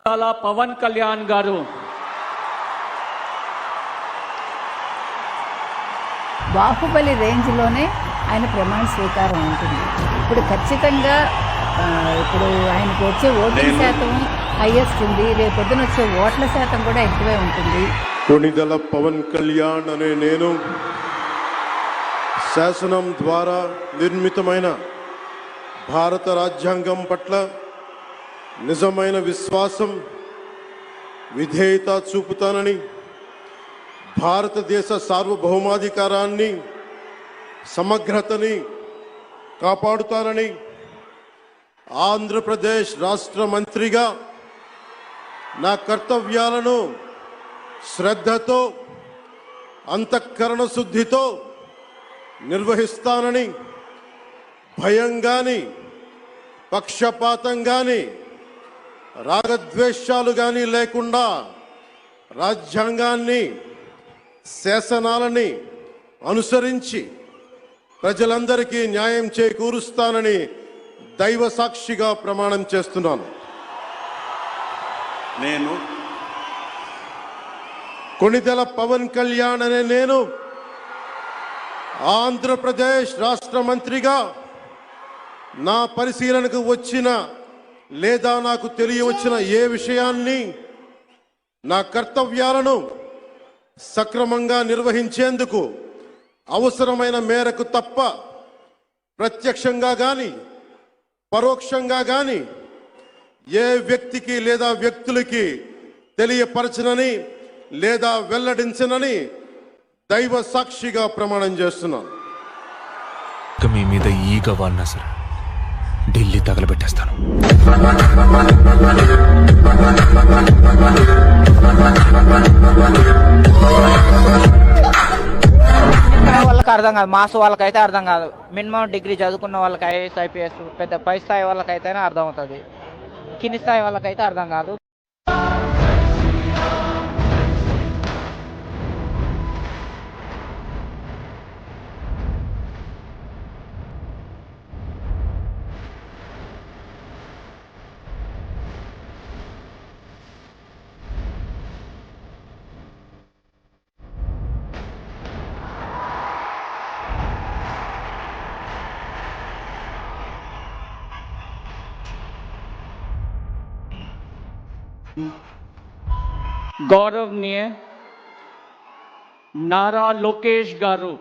చాలా పవన్ కళ్యాణ్ గారు బాహుబలి రేంజ్లోనే ఆయన ప్రమాణ స్వీకారం ఉంటుంది. ఇప్పుడు ఖచ్చితంగా ఇప్పుడు ఆయనకు వచ్చే ఓటింగ్ శాతం హైయెస్ట్ ఉంది. రేపొద్దున వచ్చే ఓట్ల శాతం కూడా ఎక్కువే ఉంటుంది. కొణిదెల పవన్ కళ్యాణ్ అనే నేను శాసనం ద్వారా నిర్మితమైన భారత రాజ్యాంగం పట్ల నిజమైన విశ్వాసం, విధేయత చూపుతానని, భారతదేశ సార్వభౌమాధికారాన్ని, సమగ్రతని కాపాడుతానని, ఆంధ్రప్రదేశ్ రాష్ట్ర మంత్రిగా నా కర్తవ్యాలను శ్రద్ధతో, అంతఃకరణ శుద్ధితో నిర్వహిస్తానని, భయం గాని, పక్షపాతం గాని, రాగద్వేషాలు గాని లేకుండా రాజ్యాంగాన్ని, శాసనాలని అనుసరించి ప్రజలందరికీ న్యాయం చేకూరుస్తానని దైవ సాక్షిగా ప్రమాణం చేస్తున్నాను. నేను కొణిదెల పవన్ కళ్యాణ్ అనే నేను ఆంధ్రప్రదేశ్ రాష్ట్ర మంత్రిగా నా పరిశీలనకు వచ్చిన లేదా నాకు తెలియవచ్చిన ఏ విషయాన్ని, నా కర్తవ్యాలను సక్రమంగా నిర్వహించేందుకు అవసరమైన మేరకు తప్ప ప్రత్యక్షంగా గాని పరోక్షంగా గాని ఏ వ్యక్తికి లేదా వ్యక్తులకి తెలియపరచనని లేదా వెల్లడించనని దైవ సాక్షిగా ప్రమాణం చేస్తున్నాను. మీ మీద ఈగ వాడినా సరే ఢిల్లీ తగలబెట్టేస్తాను. వాళ్ళకి అర్థం కాదు, మాస్ వాళ్ళకైతే అర్థం కాదు. మినిమం డిగ్రీ చదువుకున్న వాళ్ళకి ఐఏఎస్ ఐపీఎస్ పెద్ద పై స్థాయి వాళ్ళకైతేనే అర్థం అవుతుంది. కింది స్థాయి వాళ్ళకైతే అర్థం కాదు. गौरवनीय नारा लोकेश गारू